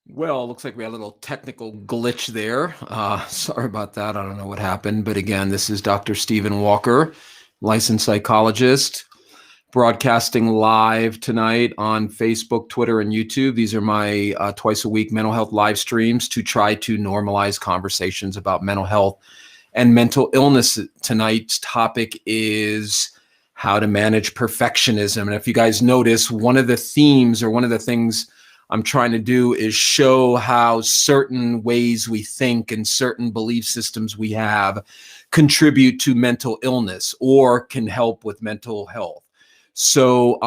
Well, looks like we had a little technical glitch there. Sorry about that. I don't know what happened. But again, this is Dr. Stephen Walker, licensed psychologist, broadcasting live tonight on Facebook, Twitter, and YouTube. These are my twice a week mental health live streams to try to normalize conversations about mental health and mental illness. Tonight's topic is how to manage perfectionism. And if you guys notice, one of the themes or one of the things I'm trying to do is show how certain ways we think and certain belief systems we have contribute to mental illness or can help with mental health. So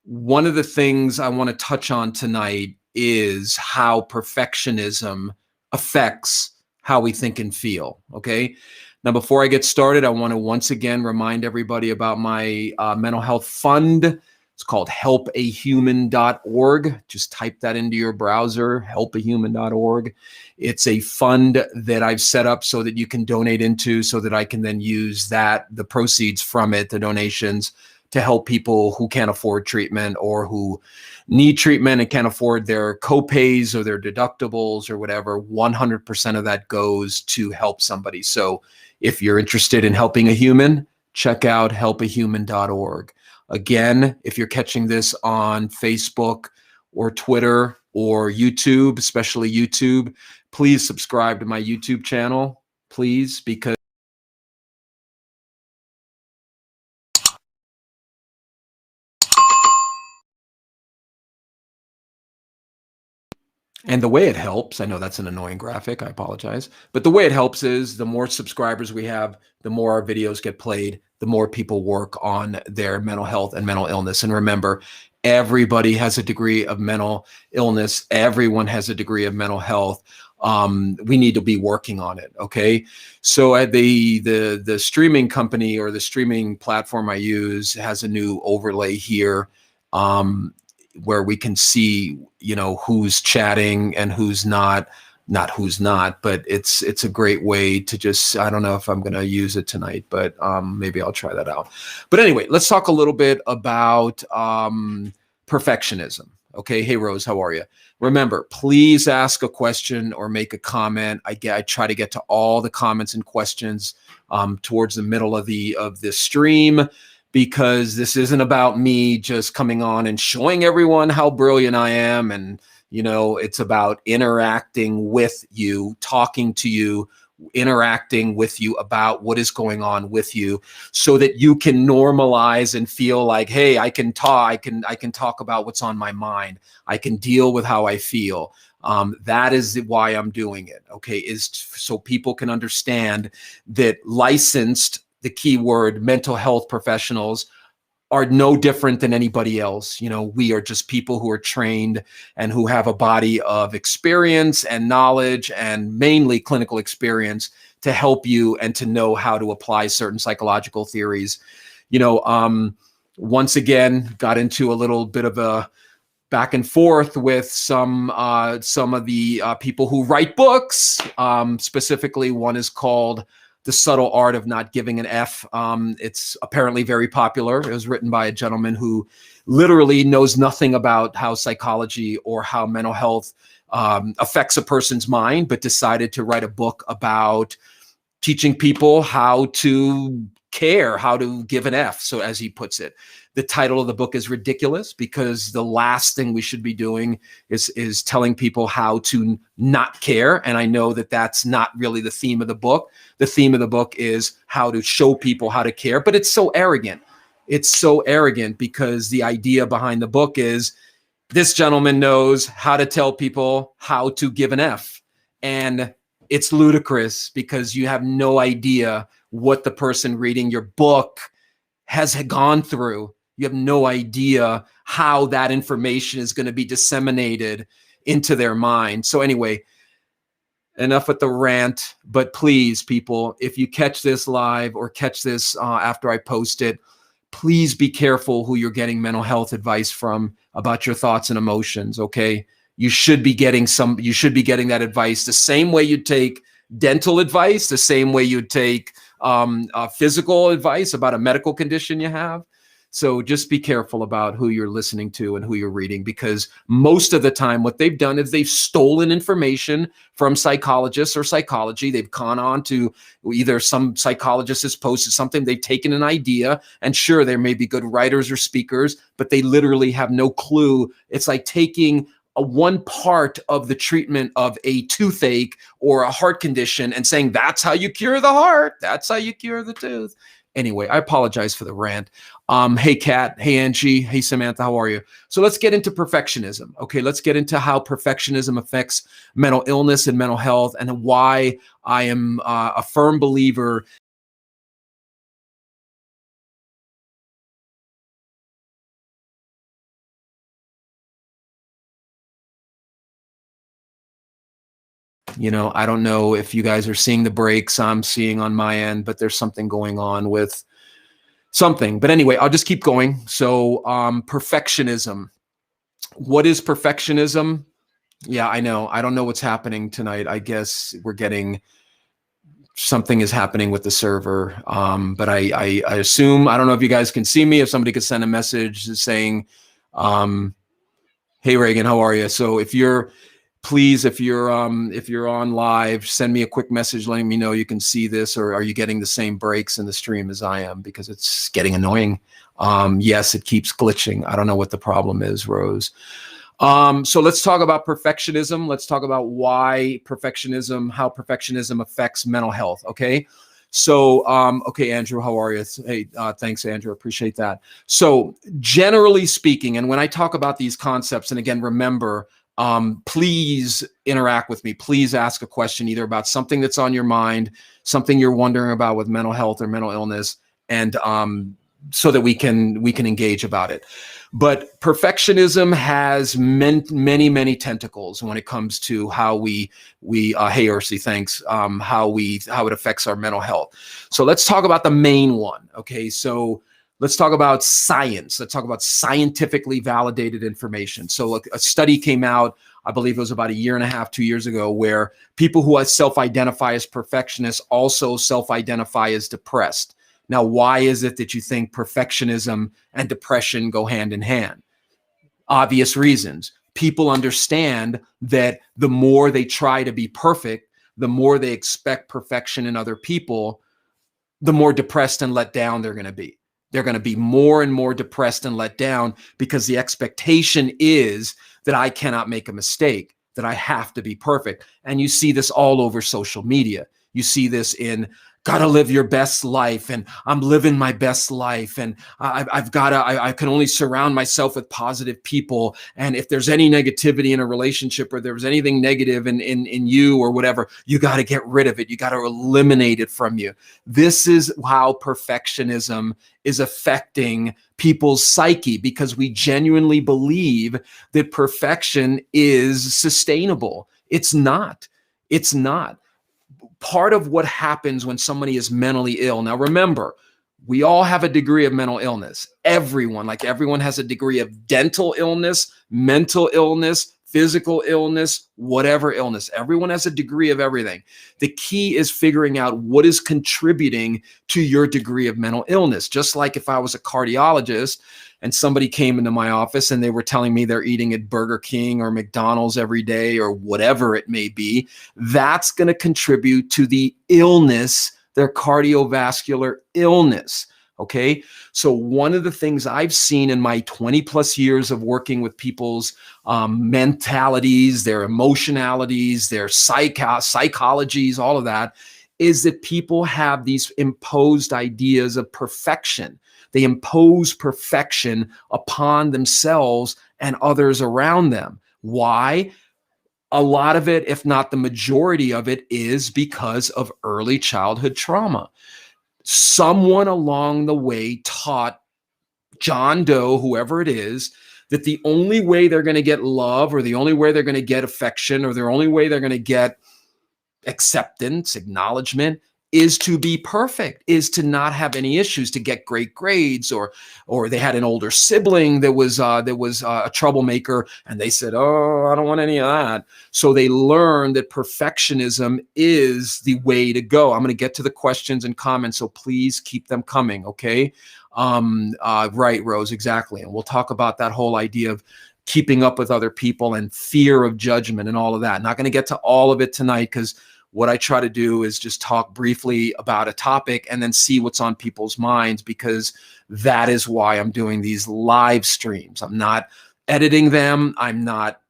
one of the things I want to touch on tonight is how perfectionism affects how we think and feel. Okay. Now, before I get started, I want to once again remind everybody about my mental health fund. It's called helpahuman.org. Just type that into your browser, helpahuman.org. It's a fund that I've set up so that you can donate into, so that I can then use the proceeds from it, the donations, to help people who can't afford treatment or who need treatment and can't afford their co-pays or their deductibles or whatever. 100% of that goes to help somebody. So if you're interested in helping a human, check out helpahuman.org. Again, if you're catching this on Facebook or Twitter or YouTube, especially YouTube, please subscribe to my YouTube channel, please, because and the way it helps, I know that's an annoying graphic, I apologize, but the way it helps is the more subscribers we have, the more our videos get played, the more people work on their mental health and mental illness. And remember, everybody has a degree of mental illness. Everyone has a degree of mental health. We need to be working on it. Okay. So at the streaming company or the streaming platform I use has a new overlay here. Where we can see, who's chatting and who's not who's not, but it's a great way to just, I don't know if I'm going to use it tonight, but maybe I'll try that out. But anyway, let's talk a little bit about perfectionism. Okay. Hey, Rose, how are you? Remember, please ask a question or make a comment. I try to get to all the comments and questions towards the middle of the stream, because this isn't about me just coming on and showing everyone how brilliant I am. And, it's about interacting with you, talking to you, interacting with you about what is going on with you, so that you can normalize and feel like, hey, I can talk about what's on my mind. I can deal with how I feel. That is why I'm doing it. Okay. Is so people can understand that licensed, the keyword, mental health professionals are no different than anybody else. We are just people who are trained and who have a body of experience and knowledge, and mainly clinical experience, to help you and to know how to apply certain psychological theories. Once again, got into a little bit of a back and forth with some of the people who write books. Specifically, one is called The Subtle Art of Not Giving an F. It's apparently very popular. It was written by a gentleman who literally knows nothing about how psychology or how mental health affects a person's mind, but decided to write a book about teaching people how to care, how to give an F. So as he puts it, the title of the book is ridiculous, because the last thing we should be doing is telling people how to not care. And I know that that's not really the theme of the book. The theme of the book is how to show people how to care, but it's so arrogant. It's so arrogant because the idea behind the book is this gentleman knows how to tell people how to give an F. And it's ludicrous, because you have no idea what the person reading your book has gone through. You have no idea how that information is going to be disseminated into their mind. So anyway, enough with the rant, but please, people, if you catch this live or catch this after I post it, please be careful who you're getting mental health advice from about your thoughts and emotions. Okay. You should be getting that advice the same way you'd take dental advice, the same way you'd take physical advice about a medical condition you have. So just be careful about who you're listening to and who you're reading, because most of the time what they've done is they've stolen information from psychologists or psychology. They've gone on to either some psychologist has posted something, they've taken an idea, and sure, there may be good writers or speakers, but they literally have no clue. It's like taking a one part of the treatment of a toothache or a heart condition and saying that's how you cure the heart, that's how you cure the tooth. Anyway, I apologize for the rant. Hey Kat, hey Angie, hey Samantha, how are you? So let's get into perfectionism. Okay, let's get into how perfectionism affects mental illness and mental health, and why I am a firm believer. I don't know if you guys are seeing the breaks I'm seeing on my end, but there's something going on with something. But anyway, I'll just keep going. So perfectionism. What is perfectionism? Yeah, I know. I don't know what's happening tonight. I guess we're getting something is happening with the server. But I assume, I don't know if you guys can see me, if somebody could send a message saying, hey Reagan, how are you? So please, if you're on live, send me a quick message letting me know you can see this, or are you getting the same breaks in the stream as I am, because it's getting annoying. Yes, it keeps glitching. I don't know what the problem is, Rose. So let's talk about perfectionism. Let's talk about how perfectionism affects mental health. Okay. So, okay, Andrew, how are you? Hey, thanks, Andrew. Appreciate that. So generally speaking, and when I talk about these concepts, and again, remember, please interact with me. Please ask a question either about something that's on your mind, something you're wondering about with mental health or mental illness, and so that we can engage about it. But perfectionism has many tentacles when it comes to how we hey Ursi, thanks, how it affects our mental health. So let's talk about the main one. Okay, so let's talk about science. Let's talk about scientifically validated information. So a study came out, I believe it was about 1.5 years, 2 years ago, where people who self-identify as perfectionists also self-identify as depressed. Now, why is it that you think perfectionism and depression go hand in hand? Obvious reasons. People understand that the more they try to be perfect, the more they expect perfection in other people, the more depressed and let down they're going to be. They're going to be more and more depressed and let down, because the expectation is that I cannot make a mistake, that I have to be perfect. And you see this all over social media. You see this in gotta live your best life, and I'm living my best life, and I can only surround myself with positive people, and if there's any negativity in a relationship, or there's anything negative in you or whatever, you got to get rid of it. You got to eliminate it from you. This is how perfectionism is affecting people's psyche, because we genuinely believe that perfection is sustainable. It's not. It's not. Part of what happens when somebody is mentally ill. Now, remember, we all have a degree of mental illness. Everyone has a degree of dental illness, mental illness, physical illness, whatever illness. Everyone has a degree of everything. The key is figuring out what is contributing to your degree of mental illness. Just like if I was a cardiologist and somebody came into my office and they were telling me they're eating at Burger King or McDonald's every day or whatever it may be, that's going to contribute to the illness, their cardiovascular illness. Okay. So one of the things I've seen in my 20 plus years of working with people's mentalities, their emotionalities, their psychologies, all of that, is that people have these imposed ideas of perfection. They impose perfection upon themselves and others around them. Why? A lot of it, if not the majority of it, is because of early childhood trauma. Someone along the way taught John Doe, whoever it is, that the only way they're going to get love, or the only way they're going to get affection, or the only way they're going to get acceptance, acknowledgement, is to be perfect, is to not have any issues, to get great grades, or they had an older sibling that was a troublemaker, and they said, "Oh, I don't want any of that." So they learned that perfectionism is the way to go. I'm going to get to the questions and comments, so please keep them coming, okay? Right, Rose, exactly. And we'll talk about that whole idea of keeping up with other people and fear of judgment and all of that. Not going to get to all of it tonight, because what I try to do is just talk briefly about a topic and then see what's on people's minds, because that is why I'm doing these live streams. I'm not editing them. I'm not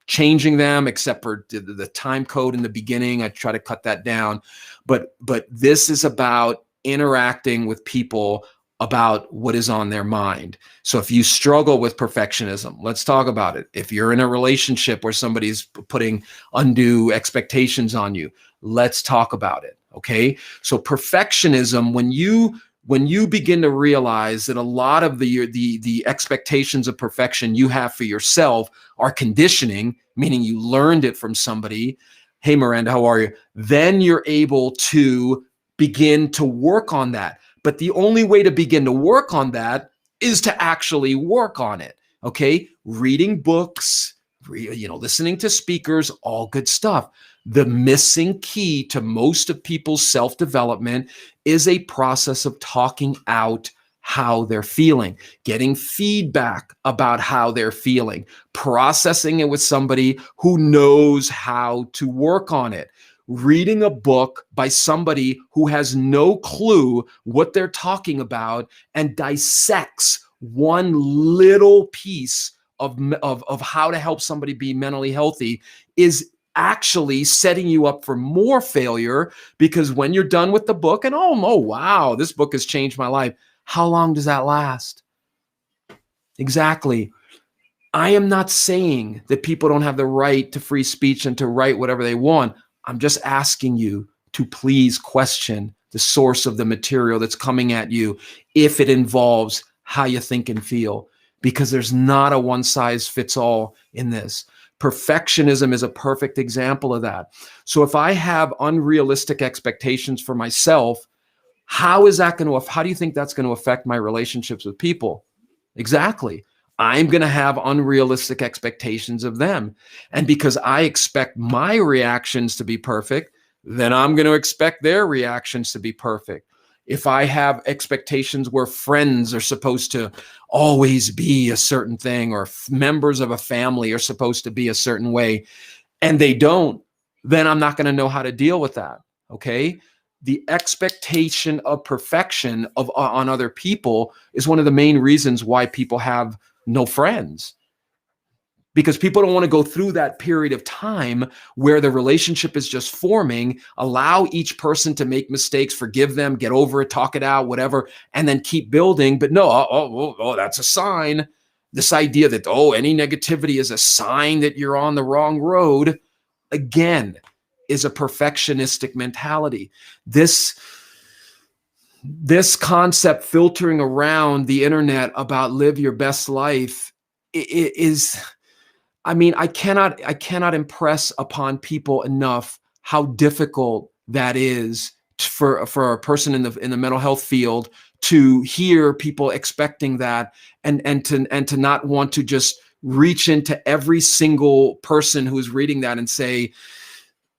changing them, except for the time code in the beginning. I try to cut that down. But this is about interacting with people about what is on their mind. So if you struggle with perfectionism, let's talk about it. If you're in a relationship where somebody's putting undue expectations on you, let's talk about it. Okay? So perfectionism, when you begin to realize that a lot of the expectations of perfection you have for yourself are conditioning, meaning you learned it from somebody. Hey, Miranda, how are you? Then you're able to begin to work on that. But the only way to begin to work on that is to actually work on it. Okay? Reading books, listening to speakers, all good stuff. The missing key to most of people's self-development is a process of talking out how they're feeling, getting feedback about how they're feeling, processing it with somebody who knows how to work on it. Reading a book by somebody who has no clue what they're talking about and dissects one little piece of how to help somebody be mentally healthy is actually setting you up for more failure, because when you're done with the book and oh wow, this book has changed my life, how long does that last? Exactly. I am not saying that people don't have the right to free speech and to write whatever they want. I'm just asking you to please question the source of the material that's coming at you if it involves how you think and feel, because there's not a one size fits all in this. Perfectionism is a perfect example of that. So if I have unrealistic expectations for myself, how do you think that's going to affect my relationships with people? Exactly. I'm going to have unrealistic expectations of them. And because I expect my reactions to be perfect, then I'm going to expect their reactions to be perfect. If I have expectations where friends are supposed to always be a certain thing, or members of a family are supposed to be a certain way, and they don't, then I'm not going to know how to deal with that. Okay? The expectation of perfection on other people is one of the main reasons why people have no friends, because people don't want to go through that period of time where the relationship is just forming, allow each person to make mistakes, forgive them, get over it, talk it out, whatever, and then keep building. But no, that's a sign. This idea that, any negativity is a sign that you're on the wrong road, again, is a perfectionistic mentality. This concept filtering around the internet about live your best life is, I cannot impress upon people enough how difficult that is for a person in the mental health field to hear people expecting that, and to not want to just reach into every single person who's reading that and say,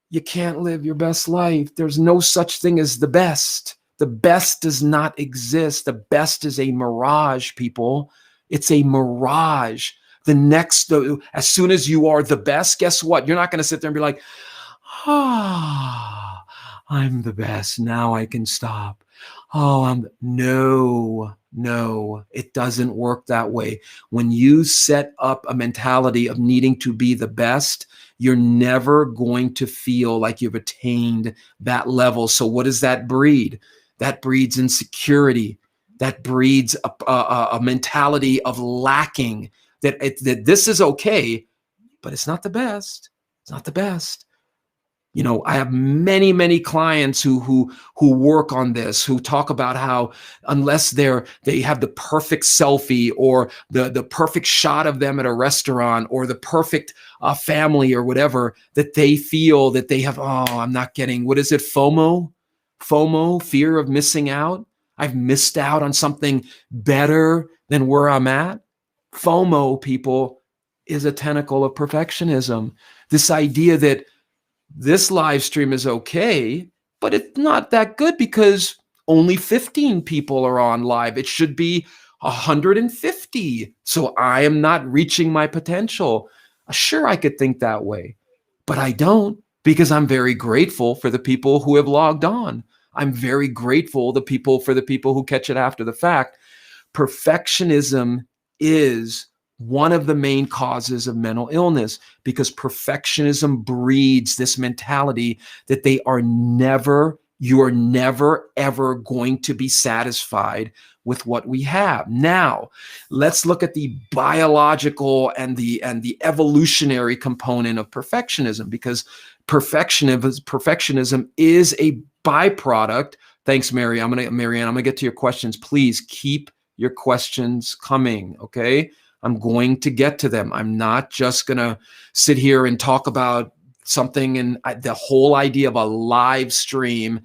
you can't live your best life. There's no such thing as the best. The best does not exist. The best is a mirage, people. It's a mirage. As soon as you are the best, guess what? You're not going to sit there and be like, I'm the best. Now I can stop. No, it doesn't work that way. When you set up a mentality of needing to be the best, you're never going to feel like you've attained that level. So what does that breed? That breeds insecurity. That breeds a mentality of lacking, that this is okay, but it's not the best. It's not the best. I have many, many clients who work on this, who talk about how unless they have the perfect selfie, or the perfect shot of them at a restaurant, or the perfect family or whatever, that they feel that they have, I'm not getting, what is it? FOMO, fear of missing out. I've missed out on something better than where I'm at. FOMO, people, is a tentacle of perfectionism. This idea that this live stream is okay, but it's not that good because Only 15 people are on live. It should be 150. So I am not reaching my potential. Sure, I could think that way, but I don't, because I'm very grateful for the people who have logged on. I'm very grateful for the people who catch it after the fact. Perfectionism is one of the main causes of mental illness, because perfectionism breeds this mentality that you are never ever going to be satisfied with what we have. Now, let's look at the biological and the evolutionary component of perfectionism, because perfectionism is a byproduct. Thanks, Marianne. I'm gonna get to your questions. Please keep your questions coming, okay? I'm going to get to them. I'm not just gonna sit here and talk about something, and the whole idea of a live stream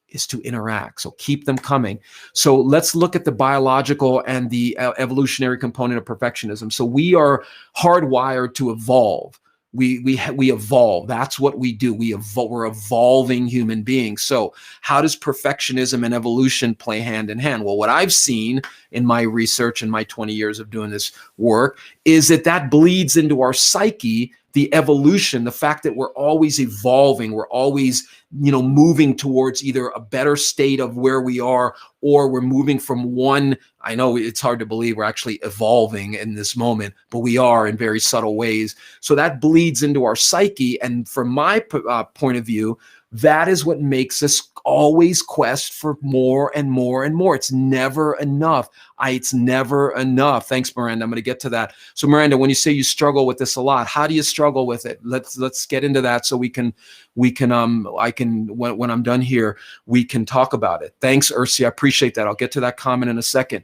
is to interact. So keep them coming. So let's look at the biological and the evolutionary component of perfectionism. So we are hardwired to evolve. We evolve. That's what we do. We're evolving human beings. So how does perfectionism and evolution play hand in hand? Well, what I've seen in my research and my 20 years of doing this work is that bleeds into our psyche. The evolution, the fact that we're always evolving, we're always, moving towards either a better state of where we are, or we're moving from one. I know it's hard to believe we're actually evolving in this moment, but we are in very subtle ways. So that bleeds into our psyche. And from my point of view, that is what makes us always quest for more and more and more. It's never enough. It's never enough. Thanks, Miranda. I'm going to get to that. So Miranda, when you say you struggle with this a lot, how do you struggle with it? Let's get into that so when I'm done here, we can talk about it. Thanks, Ursi. I appreciate that. I'll get to that comment in a second.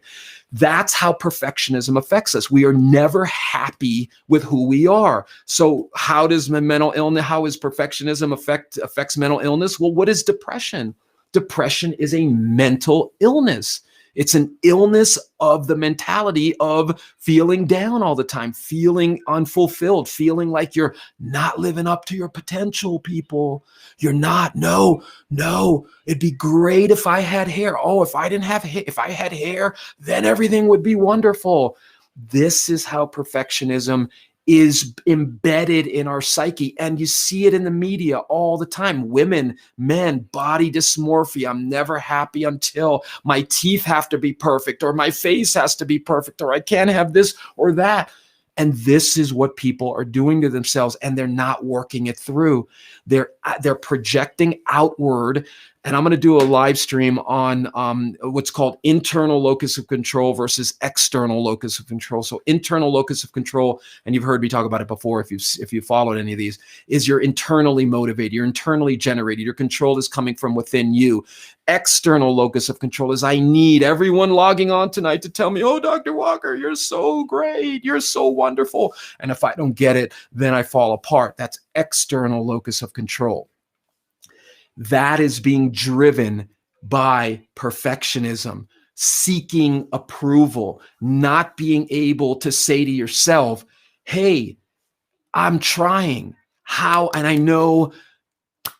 That's how perfectionism affects us. We are never happy with who we are. So how does mental illness, how is perfectionism affects mental illness? Well, what is depression? Depression is a mental illness. It's an illness of the mentality of feeling down all the time, feeling unfulfilled, feeling like you're not living up to your potential, people. You're not. No, it'd be great if I had hair. Oh, if I had hair, then everything would be wonderful. This is how perfectionism is embedded in our psyche. And you see it in the media all the time. Women, men, body dysmorphia. I'm never happy until my teeth have to be perfect, or my face has to be perfect, or I can't have this or that. And this is what people are doing to themselves, and they're not working it through. They're projecting outward. And I'm going to do a live stream on what's called internal locus of control versus external locus of control. So internal locus of control, and you've heard me talk about it before if you followed any of these, is you're internally motivated, you're internally generated, your control is coming from within you. External locus of control is I need everyone logging on tonight to tell me, oh, Dr. Walker, you're so great, you're so wonderful. And if I don't get it, then I fall apart. That's external locus of control. That is being driven by perfectionism, seeking approval, not being able to say to yourself, hey, I'm trying. How? And I know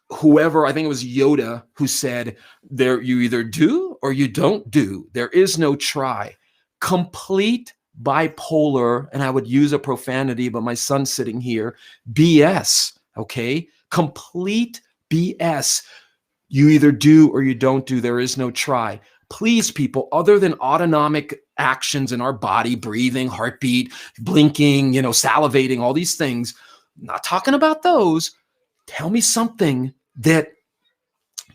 whoever, I think it was Yoda, who said, you either do or you don't do. There is no try. Complete bipolar, and I would use a profanity, but my son's sitting here, BS, okay? Complete BS. You either do or you don't do. There is no try. Please, people, other than autonomic actions in our body, breathing, heartbeat, blinking, salivating, all these things, not talking about those. Tell me something that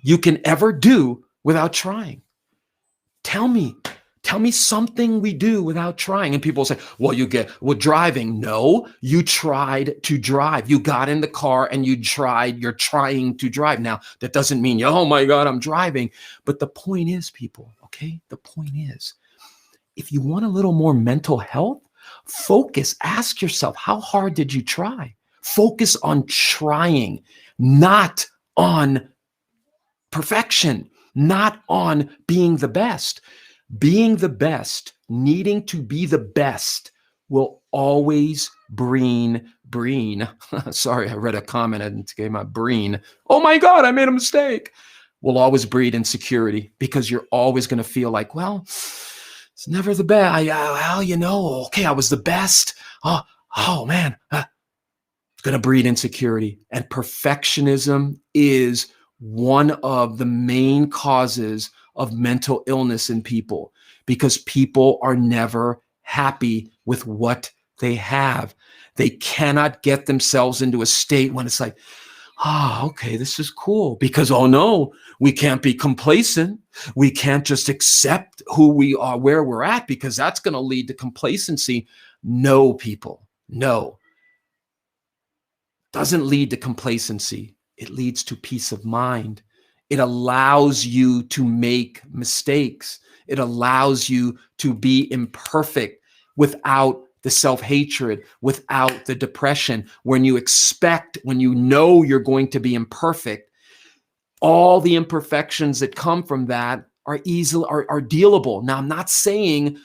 you can ever do without trying. Tell me something we do without trying. And people say, well, driving. No, you tried to drive. You got in the car and you're trying to drive. Now, that doesn't mean, oh my God, I'm driving. But the point is, people, okay? The point is, if you want a little more mental health, focus, ask yourself, how hard did you try? Focus on trying, not on perfection, not on being the best. Being the best, needing to be the best, will always breen. Sorry, I read a comment and it came out breen. Oh my God, I made a mistake. will always breed insecurity, because you're always going to feel like, well, it's never the best. Well, okay, I was the best. Oh man, it's going to breed insecurity. And perfectionism is one of the main causes of mental illness in people, because people are never happy with what they have. They cannot get themselves into a state when it's like, okay, this is cool, because, oh no, we can't be complacent. We can't just accept who we are, where we're at, because that's going to lead to complacency. No, people, no. Doesn't lead to complacency. It leads to peace of mind. It allows you to make mistakes. It allows you to be imperfect without the self-hatred, without the depression. When you know you're going to be imperfect, all the imperfections that come from that are dealable. Now, I'm not saying,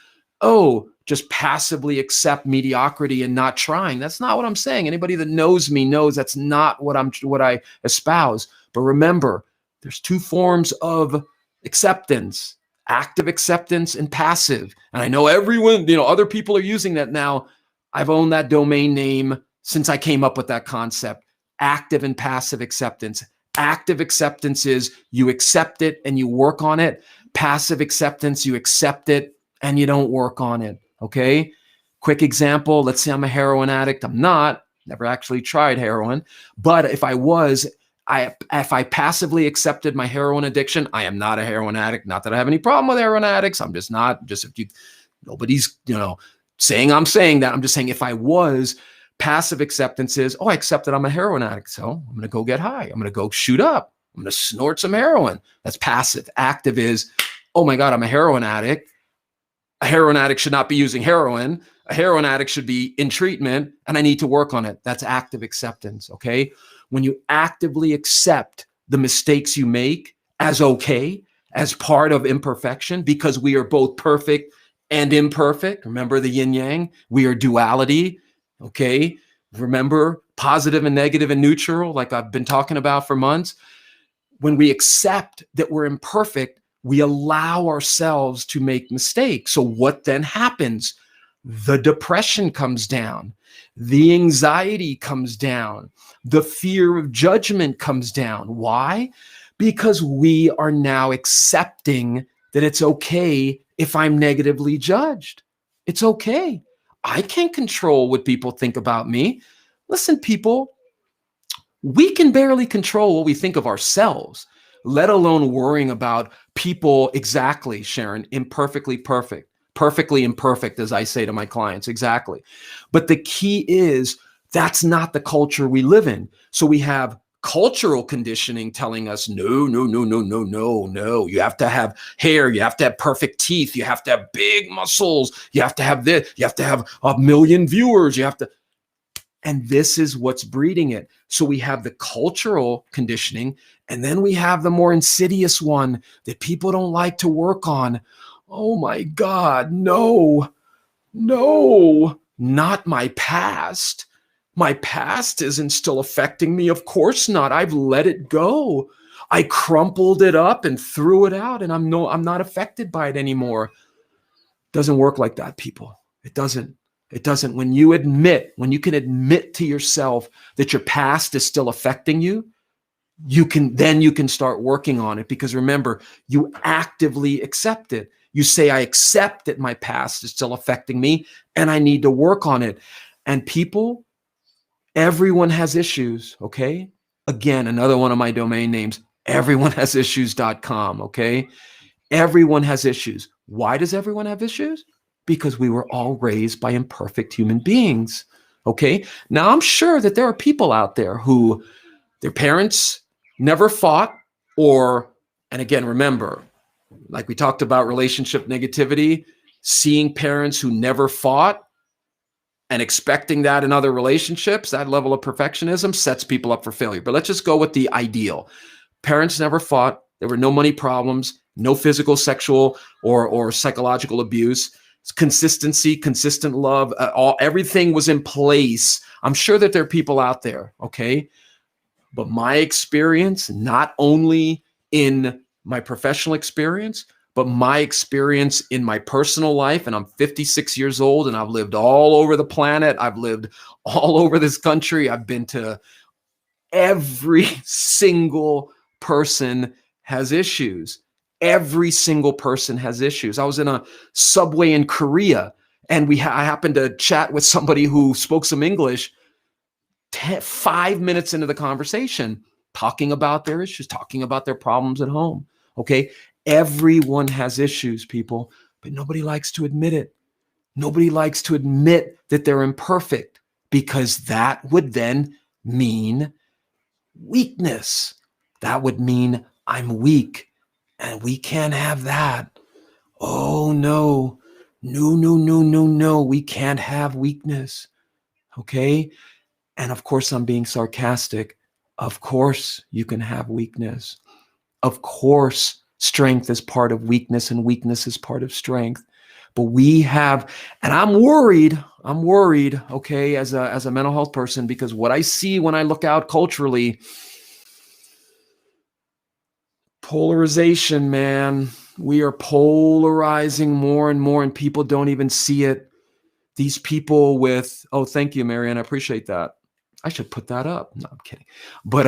just passively accept mediocrity and not trying. That's not what I'm saying. Anybody that knows me knows that's not what I espouse. But remember, there's two forms of acceptance: active acceptance and passive. And I know everyone, other people are using that now. I've owned that domain name since I came up with that concept: active and passive acceptance. Active acceptance is you accept it and you work on it. Passive acceptance, you accept it and you don't work on it. Okay. Quick example. Let's say I'm a heroin addict. I'm not, never actually tried heroin, but if I was, if I passively accepted my heroin addiction, I am not a heroin addict. Not that I have any problem with heroin addicts. I'm just not, nobody's, saying I'm saying that. I'm just saying, if I was, passive acceptance is, I accept that I'm a heroin addict, so I'm going to go get high. I'm going to go shoot up. I'm going to snort some heroin. That's passive. Active is, oh my God, I'm a heroin addict. A heroin addict should not be using heroin. A heroin addict should be in treatment, and I need to work on it. That's active acceptance, okay? When you actively accept the mistakes you make as okay, as part of imperfection, because we are both perfect and imperfect. Remember the yin yang? We are duality, okay? Remember positive and negative and neutral, like I've been talking about for months. When we accept that we're imperfect, we allow ourselves to make mistakes. So what then happens? The depression comes down. The anxiety comes down. The fear of judgment comes down. Why? Because we are now accepting that it's okay if I'm negatively judged. It's okay. I can't control what people think about me. Listen, people, we can barely control what we think of ourselves, let alone worrying about people. Exactly, Sharon, imperfectly perfect, perfectly imperfect, as I say to my clients, exactly. But the key is that's not the culture we live in. So we have cultural conditioning telling us, no, no, no, no, no, no, no. You have to have hair. You have to have perfect teeth. You have to have big muscles. You have to have this. You have to have 1 million viewers. You have to. And this is what's breeding it. So we have the cultural conditioning, and then we have the more insidious one that people don't like to work on. Oh my God, no, not my past. My past isn't still affecting me. Of course not. I've let it go. I crumpled it up and threw it out, and I'm not affected by it anymore. It doesn't work like that, people. It doesn't. It doesn't. When you can admit to yourself that your past is still affecting you, you can start working on it, because remember, you actively accept it. You say, I accept that my past is still affecting me and I need to work on it. And people, everyone has issues, okay? Again, another one of my domain names, everyonehasissues.com, okay? Everyone has issues. Why does everyone have issues? Because we were all raised by imperfect human beings, okay? Now, I'm sure that there are people out there who their parents never fought, and again, remember, like we talked about relationship negativity, seeing parents who never fought and expecting that in other relationships, that level of perfectionism sets people up for failure. But let's just go with the ideal. Parents never fought. There were no money problems, no physical, sexual, or psychological abuse. Consistency, consistent love, everything was in place. I'm sure that there are people out there, okay? But my experience, not only in my professional experience, but my experience in my personal life. And I'm 56 years old and I've lived all over the planet. I've lived all over this country. I've been to every single person has issues. Every single person has issues. I was in a subway in Korea and I happened to chat with somebody who spoke some English 5 minutes into the conversation, talking about their issues, talking about their problems at home. Okay. Everyone has issues, people, but nobody likes to admit it. Nobody likes to admit that they're imperfect because that would then mean weakness. That would mean I'm weak, and we can't have that. Oh, no. No, no, no, no, no. We can't have weakness. Okay. And of course, I'm being sarcastic. Of course, you can have weakness. Of course, strength is part of weakness and weakness is part of strength. But we have, and I'm worried, okay, as a mental health person, because what I see when I look out culturally, polarization, man. We are polarizing more and more, and people don't even see it. These people with, oh, thank you, Marianne. I appreciate that. I should put that up. No, I'm kidding. But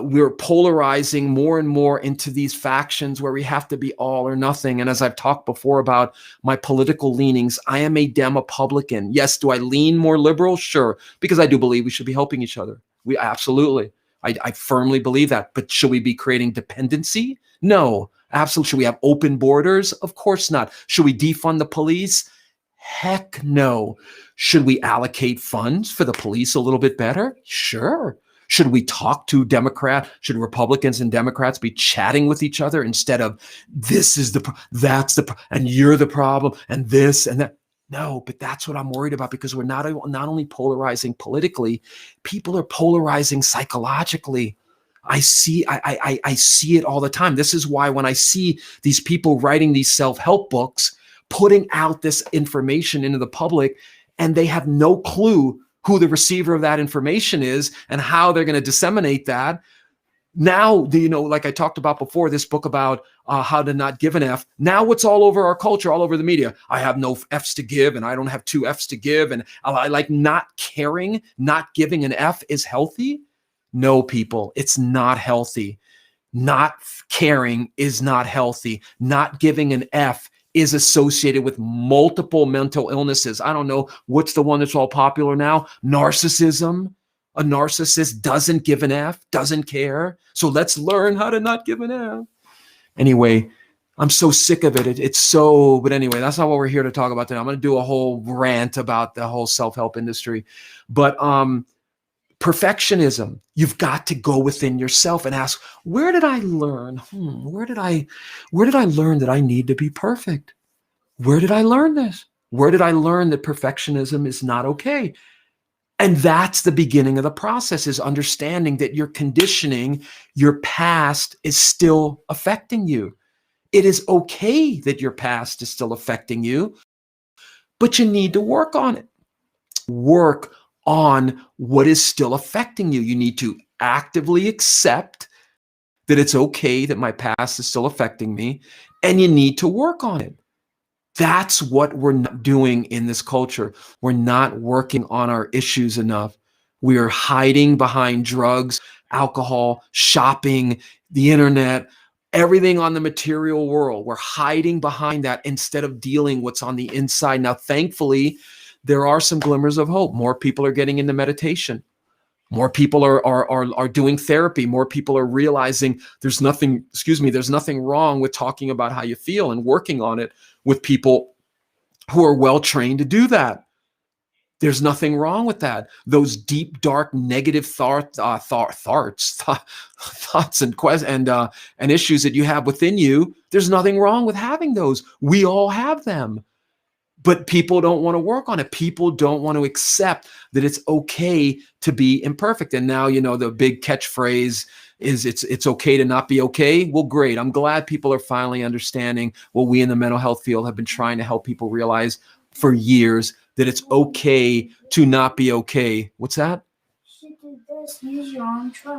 we're polarizing more and more into these factions where we have to be all or nothing. And as I've talked before about my political leanings, I am a Demopublican. Yes, do I lean more liberal? Sure, because I do believe we should be helping each other. We absolutely. I firmly believe that. But should we be creating dependency? No, absolutely. Should we have open borders? Of course not. Should we defund the police? Heck no. Should we allocate funds for the police a little bit better? Sure. Should we talk to should Republicans and Democrats be chatting with each other instead of this is and you're the problem and this and that? No, but that's what I'm worried about, because we're not only polarizing politically, people are polarizing psychologically. I see it all the time. This is why when I see these people writing these self-help books, putting out this information into the public, and they have no clue who the receiver of that information is and how they're going to disseminate that. Now, like I talked about before, this book about how to not give an F. Now it's all over our culture, all over the media. I have no F's to give, and I don't have 2 F's to give. And I like not caring, not giving an F is healthy. No, people, it's not healthy. Not caring is not healthy. Not giving an F is associated with multiple mental illnesses. I don't know what's the one that's all popular now. Narcissism. A narcissist doesn't give an F, doesn't care. So let's learn how to not give an F. Anyway, I'm so sick of it. But anyway, that's not what we're here to talk about today. I'm going to do a whole rant about the whole self-help industry. But perfectionism, you've got to go within yourself and ask, where did I learn? Where did I learn that I need to be perfect? Where did I learn this? Where did I learn that perfectionism is not okay? And that's the beginning of the process, is understanding that your conditioning, your past is still affecting you. It is okay that your past is still affecting you, but you need to work on it. Work on what is still affecting you. You need to actively accept that it's okay that my past is still affecting me, and you need to work on it. That's what we're not doing in this culture. We're not working on our issues enough. We are hiding behind drugs, alcohol, shopping, the internet, everything on the material world. We're hiding behind that instead of dealing what's on the inside. Now, thankfully, there are some glimmers of hope. More people are getting into meditation. More people are doing therapy. More people are realizing there's nothing wrong with talking about how you feel and working on it with people who are well trained to do that. There's nothing wrong with that. Those deep, dark, negative thoughts and issues that you have within you, there's nothing wrong with having those. We all have them. But people don't want to work on it. People don't want to accept that it's okay to be imperfect. And now, the big catchphrase is it's okay to not be okay. Well, great. I'm glad people are finally understanding what we in the mental health field have been trying to help people realize for years, that it's okay to not be okay. What's that?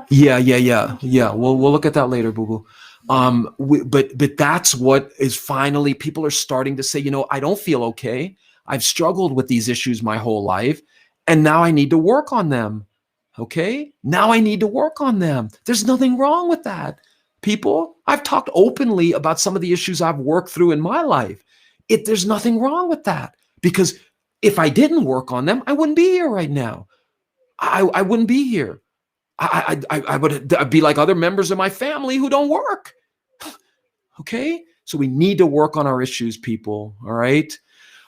Yeah. We'll look at that later, boo boo. But that's what is finally people are starting to say, I don't feel okay. I've struggled with these issues my whole life, and now I need to work on them. Okay? Now I need to work on them. There's nothing wrong with that. People, I've talked openly about some of the issues I've worked through in my life. There's nothing wrong with that, because if I didn't work on them, I wouldn't be here right now. I wouldn't be here. I would be like other members of my family who don't work. Okay? So we need to work on our issues, people. All right?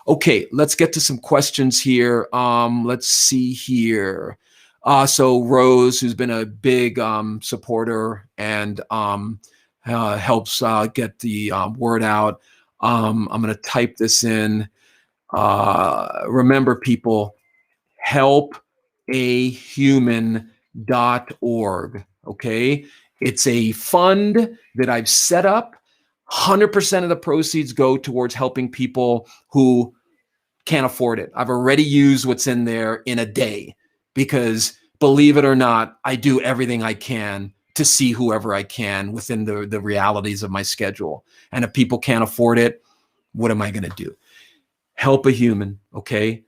Okay, let's get to some questions here. Let's see here. So Rose, who's been a big supporter and helps get the word out. I'm going to type this in. Remember, people, helpahuman.org. Okay. It's a fund that I've set up. 100% of the proceeds go towards helping people who can't afford it. I've already used what's in there in a day because, believe it or not, I do everything I can to see whoever I can within the realities of my schedule. And if people can't afford it, what am I going to do? Help a human. Okay.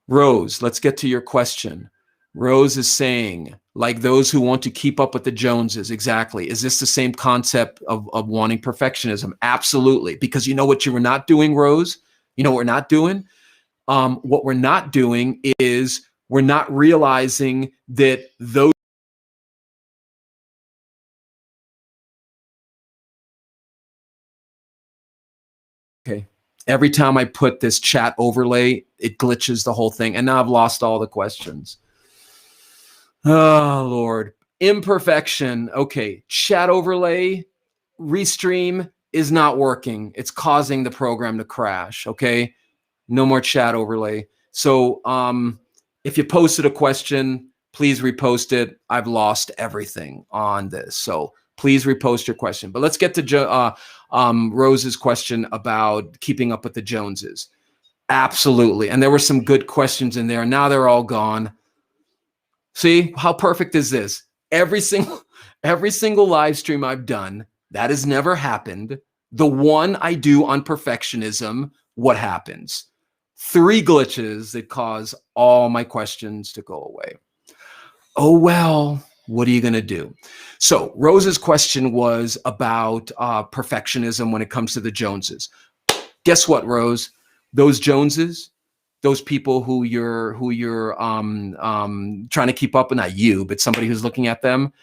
Rose, let's get to your question. Rose is saying, like those who want to keep up with the Joneses. Exactly. Is this the same concept of wanting perfectionism? Absolutely. Because you know what you were not doing, Rose? You know what we're not doing? What we're not doing is we're not realizing that those. Okay. Every time I put this chat overlay, it glitches the whole thing. And now I've lost all the questions. Oh, Lord. Imperfection. Okay. Chat overlay, restream is not working. It's causing the program to crash. Okay. No more chat overlay. So if you posted a question, please repost it. I've lost everything on this. So please repost your question. But let's get to Rose's question about keeping up with the Joneses. Absolutely. And there were some good questions in there. Now they're all gone. See, how perfect is this? Every single live stream I've done, that has never happened. The one I do on perfectionism, what happens? 3 glitches that cause all my questions to go away. Oh, well, what are you going to do? So Rose's question was about perfectionism when it comes to the Joneses. Guess what, Rose? Those Joneses, those people who you're trying to keep up with, not you, but somebody who's looking at them.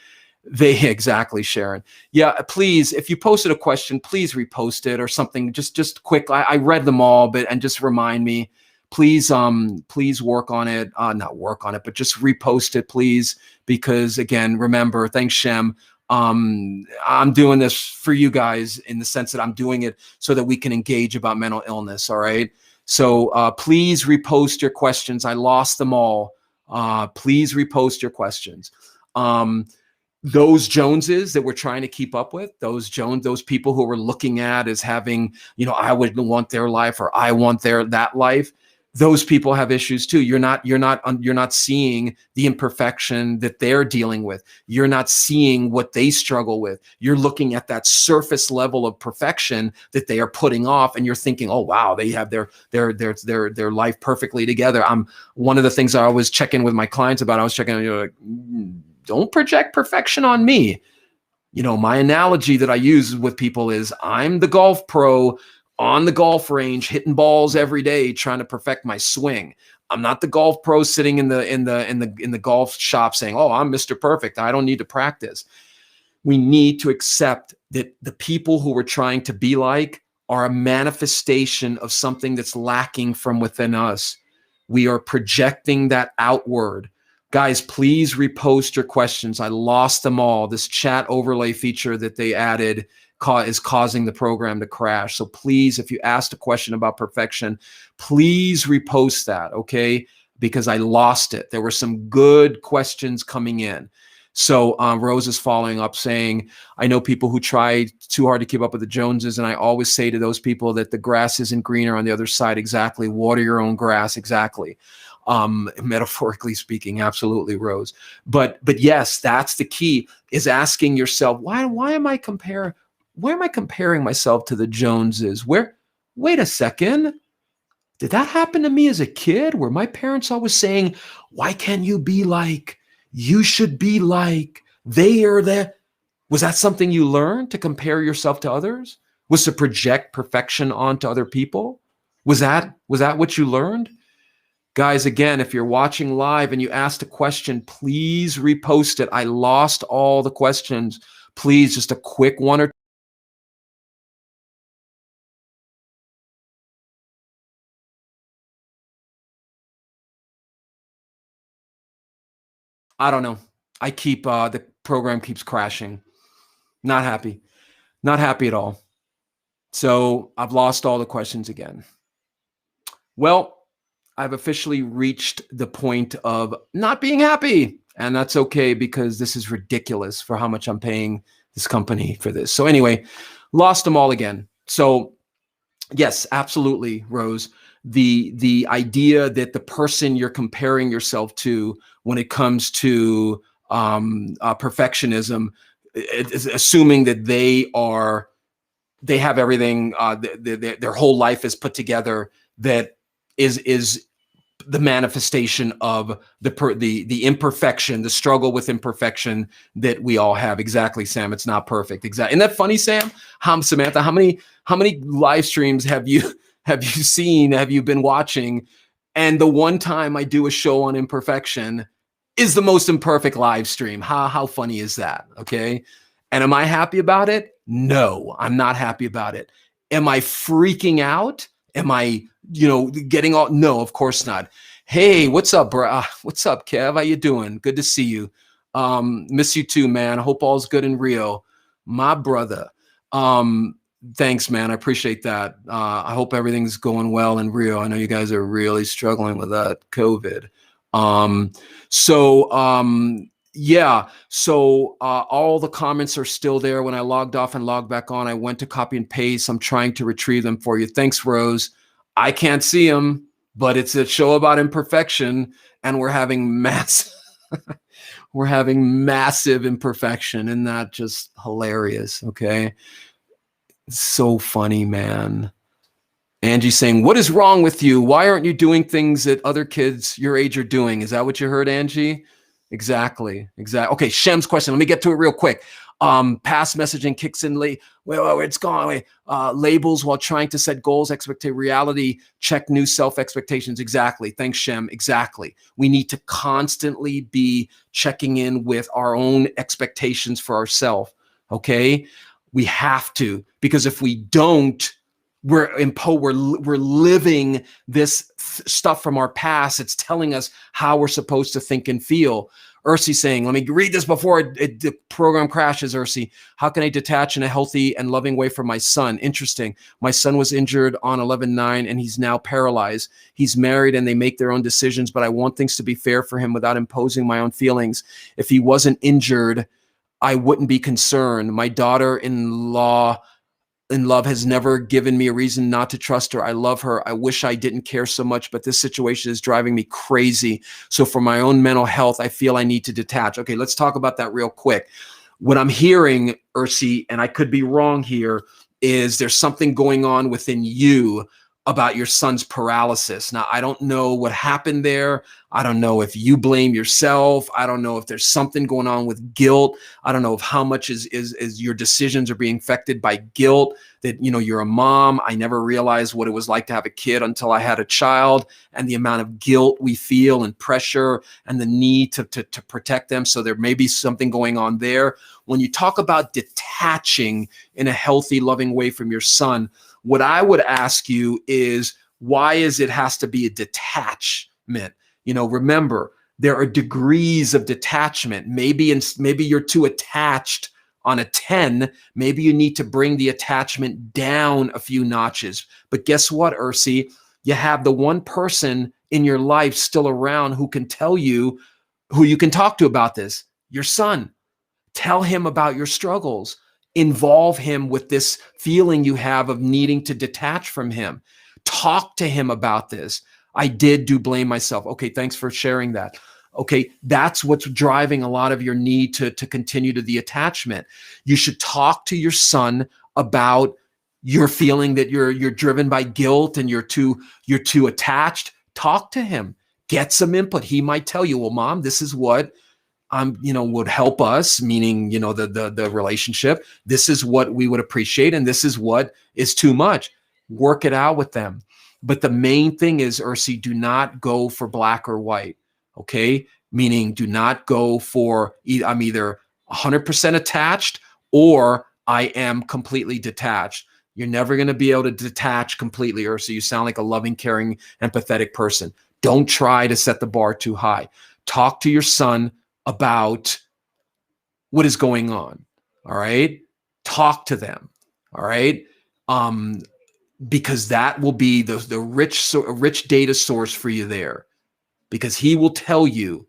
Exactly, Sharon. Yeah, please, if you posted a question, please repost it or something. Just quick. I read them all, and just remind me. Please work on it. Not work on it, but just repost it, please. Because again, remember, thanks, Shem. I'm doing this for you guys in the sense that I'm doing it so that we can engage about mental illness. All right. So please repost your questions. I lost them all. Please repost your questions. Those Joneses that we're trying to keep up with, those people who we're looking at as having, I would want their life or I want that life. Those people have issues too. You're not seeing the imperfection that they're dealing with. You're not seeing what they struggle with. You're looking at that surface level of perfection that they are putting off, and you're thinking, "Oh wow, they have their life perfectly together." One of the things I always check in with my clients about. I was checking, like, don't project perfection on me. My analogy that I use with people is I'm the golf pro on the golf range, hitting balls every day, trying to perfect my swing. I'm not the golf pro sitting in the golf shop saying, "Oh, I'm Mr. Perfect. I don't need to practice." We need to accept that the people who we're trying to be like are a manifestation of something that's lacking from within us. We are projecting that outward. Guys, please repost your questions. I lost them all. This chat overlay feature that they added is causing the program to crash. So please, if you asked a question about perfection, please repost that, okay? Because I lost it. There were some good questions coming in. So Rose is following up saying, I know people who try too hard to keep up with the Joneses, and I always say to those people that the grass isn't greener on the other side. Exactly. Water your own grass. Exactly. Metaphorically speaking, absolutely, Rose. But yes, that's the key, is asking yourself, why am I comparing myself to the Joneses? Wait a second. Did that happen to me as a kid, where my parents always saying, why can't you be like, you should be like, they are the, was that something you learned, to compare yourself to others? Was to project perfection onto other people? Was that what you learned? Guys, again, if you're watching live and you asked a question, please repost it. I lost all the questions. Please, just a quick one or I don't know. The program keeps crashing. Not happy. Not happy at all. So I've lost all the questions again. Well, I've officially reached the point of not being happy. And that's okay, because this is ridiculous for how much I'm paying this company for this. So anyway, lost them all again. So yes, absolutely, Rose. The idea that the person you're comparing yourself to when it comes to perfectionism, is assuming that they have everything, their whole life is put together, that is the manifestation of the imperfection, the struggle with imperfection that we all have. Exactly, Sam. It's not perfect. Exactly. Isn't that funny, Sam? Samantha, how many live streams have you seen? Have you been watching? And the one time I do a show on imperfection is the most imperfect live stream. How funny is that? Okay. And am I happy about it? No, I'm not happy about it. Am I freaking out? Am I, getting all? No, of course not. Hey, what's up, bro? What's up, Kev? How you doing? Good to see you. Miss you too, man. Hope all's good in Rio, my brother. Thanks, man. I appreciate that. I hope everything's going well in Rio. I know you guys are really struggling with that COVID. Um, so yeah, so all the comments are still there. When I logged off and logged back on, I went to copy and paste. I'm trying to retrieve them for you. Thanks, Rose. I can't see them, but it's a show about imperfection, and we're having massive imperfection. Isn't that just hilarious? Okay. It's so funny, man. Angie saying, what is wrong with you? Why aren't you doing things that other kids your age are doing? Is that what you heard, Angie? Exactly. Okay, Shem's question. Let me get to it real quick. Past messaging kicks in late. Well, it's gone. Wait. Labels while trying to set goals, expect reality, check new self-expectations. Exactly. Thanks, Shem. Exactly. We need to constantly be checking in with our own expectations for ourselves. Okay? We have to, because if we don't, we're living this stuff from our past. It's telling us how we're supposed to think and feel. Ursi saying, let me read this before the program crashes, Ursi. How can I detach in a healthy and loving way from my son? Interesting. My son was injured on 11/9 and he's now paralyzed. He's married and they make their own decisions, but I want things to be fair for him without imposing my own feelings. If he wasn't injured, I wouldn't be concerned. My daughter-in-law in love has never given me a reason not to trust her. I love her. I wish I didn't care so much, but this situation is driving me crazy. So for my own mental health, I feel I need to detach. Okay, let's talk about that real quick. What I'm hearing, Ursi, and I could be wrong here, is there's something going on within you about your son's paralysis. Now, I don't know what happened there. I don't know if you blame yourself. I don't know if there's something going on with guilt. I don't know if how much is your decisions are being affected by guilt, that, you're a mom. I never realized what it was like to have a kid until I had a child, and the amount of guilt we feel and pressure and the need to protect them. So there may be something going on there. When you talk about detaching in a healthy, loving way from your son, what I would ask you is, why is it has to be a detachment? Remember, there are degrees of detachment. Maybe you're too attached on a 10. Maybe you need to bring the attachment down a few notches. But guess what, Ursi? You have the one person in your life still around who can tell you, who you can talk to about this, your son. Tell him about your struggles. Involve him with this feeling you have of needing to detach from him. Talk to him about this. I do blame myself. Okay, thanks for sharing that. Okay, that's what's driving a lot of your need to continue to the attachment. You should talk to your son about your feeling that you're driven by guilt and you're too attached. Talk to him. Get some input. He might tell you, well, mom, this is what would help us, meaning, the relationship. This is what we would appreciate, and this is what is too much. Work it out with them. But the main thing is, Ursi, do not go for black or white. Okay, meaning do not go for I'm either 100% attached or I am completely detached. You're never going to be able to detach completely, Ursi. You sound like a loving, caring, empathetic person. Don't try to set the bar too high. Talk to your son about what is going on. All right. Talk to them. All right. Because that will be the rich data source for you there, because he will tell you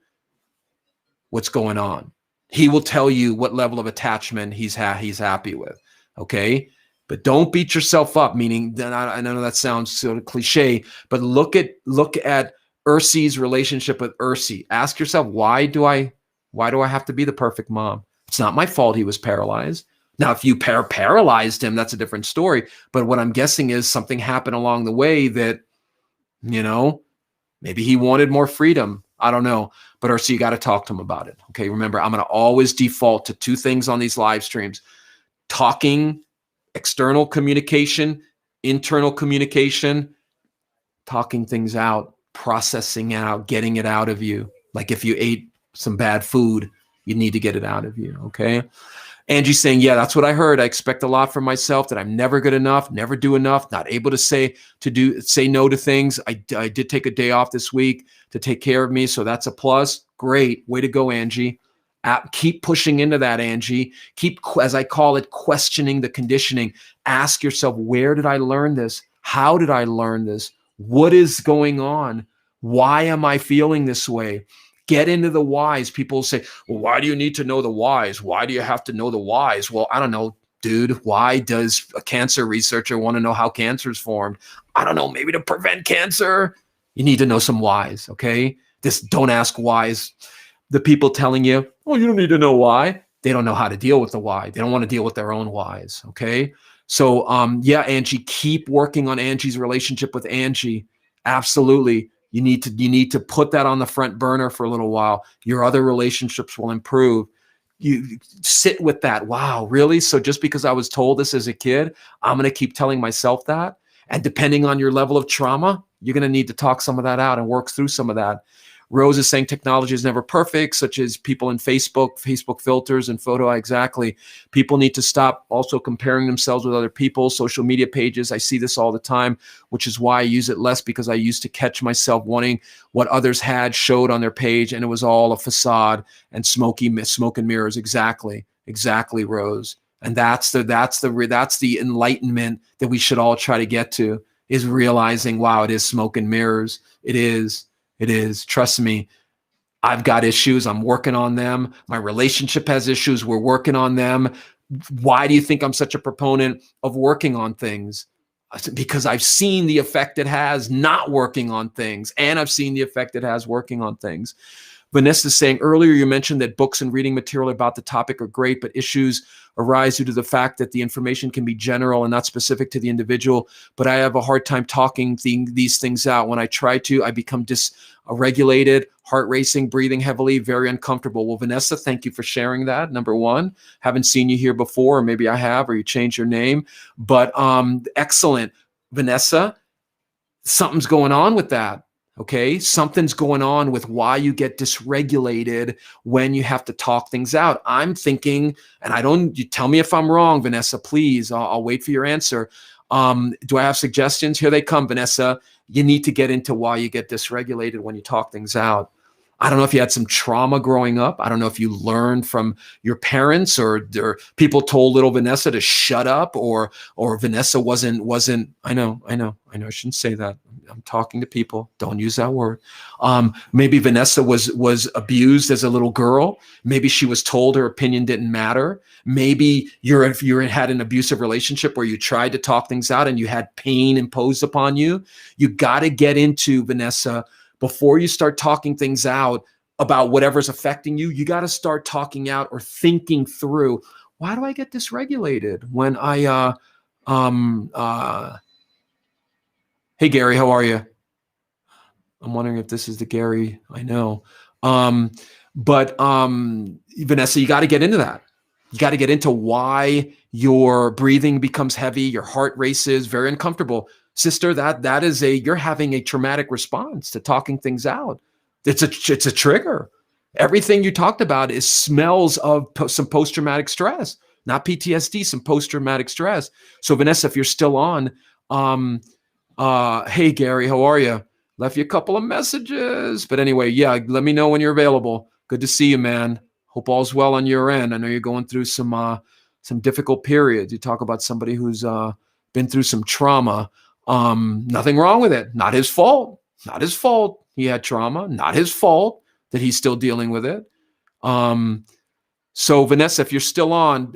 what's going on. He will tell you what level of attachment he's happy with. Okay. But don't beat yourself up, meaning that I know that sounds sort of cliche, but look at Ursi's relationship with Ursi. Ask yourself, why do I have to be the perfect mom? It's not my fault he was paralyzed. Now, if you paralyzed him, that's a different story. But what I'm guessing is something happened along the way that, maybe he wanted more freedom. I don't know. But Ursi, you got to talk to him about it. Okay. Remember, I'm going to always default to two things on these live streams: talking, external communication, internal communication, talking things out, processing out, getting it out of you. Like if you ate some bad food, you need to get it out of you. Okay. Angie's saying, yeah, that's what I heard. I expect a lot from myself, that I'm never good enough, never do enough, not able to say no to things. I did take a day off this week to take care of me. So that's a plus. Great. Way to go, Angie. Keep pushing into that, Angie. Keep, as I call it, questioning the conditioning. Ask yourself, where did I learn this? How did I learn this? What is going on? Why am I feeling this way? Get into the whys. People say, well, why do you need to know the whys? Why do you have to know the whys? Well, I don't know, dude. Why does a cancer researcher want to know how cancer is formed? I don't know, maybe to prevent cancer. You need to know some whys, okay? Don't ask whys. The people telling you, oh, you don't need to know why. They don't know how to deal with the why. They don't want to deal with their own whys, okay? So, yeah, Angie, keep working on Angie's relationship with Angie. Absolutely. You need to put that on the front burner for a little while. Your other relationships will improve. You sit with that. Wow, really? So just because I was told this as a kid, I'm going to keep telling myself that? And depending on your level of trauma, you're going to need to talk some of that out and work through some of that. Rose is saying technology is never perfect, such as people in Facebook filters and photo. Exactly. People need to stop also comparing themselves with other people, social media pages. I see this all the time, which is why I use it less, because I used to catch myself wanting what others showed on their page, and it was all a facade and smoke and mirrors. Exactly, Rose. And that's the enlightenment that we should all try to get to, is realizing, wow, it is smoke and mirrors. It is. Trust me. I've got issues. I'm working on them. My relationship has issues. We're working on them. Why do you think I'm such a proponent of working on things? Because I've seen the effect it has not working on things, and I've seen the effect it has working on things. Vanessa's saying, earlier you mentioned that books and reading material about the topic are great, but issues arise due to the fact that the information can be general and not specific to the individual. But I have a hard time talking these things out. When I try to, I become dysregulated, heart racing, breathing heavily, very uncomfortable. Well, Vanessa, thank you for sharing that. Number one, haven't seen you here before, or maybe I have, or you changed your name. But excellent, Vanessa. Something's going on with that. Okay, something's going on with why you get dysregulated when you have to talk things out. I'm thinking, and you tell me if I'm wrong, Vanessa, please. I'll wait for your answer. Do I have suggestions? Here they come, Vanessa. You need to get into why you get dysregulated when you talk things out. I don't know if you had some trauma growing up. I don't know if you learned from your parents, or people told little Vanessa to shut up, or Vanessa wasn't. I know. I shouldn't say that. I'm talking to people. Don't use that word. Maybe Vanessa was abused as a little girl. Maybe she was told her opinion didn't matter. Maybe if you had an abusive relationship where you tried to talk things out and you had pain imposed upon you. You got to get into, Vanessa, before you start talking things out about whatever's affecting you. You got to start talking out or thinking through, why do I get dysregulated when hey Gary, how are you? I'm wondering if this is the Gary I know. Um, but Vanessa, you got to get into that. You got to get into why your breathing becomes heavy, your heart races, very uncomfortable. Sister, that is you're having a traumatic response to talking things out. It's a trigger. Everything you talked about is smells of some post-traumatic stress, not PTSD, some post-traumatic stress. So Vanessa, if you're still on, um, hey Gary, how are you? Left you a couple of messages, but anyway, yeah, let me know when you're available. Good to see you, man. Hope all's well on your end. I know you're going through some difficult periods. You talk about somebody who's been through some trauma. Nothing wrong with it. Not his fault. Not his fault. He had trauma. Not his fault that he's still dealing with it. So Vanessa, if you're still on,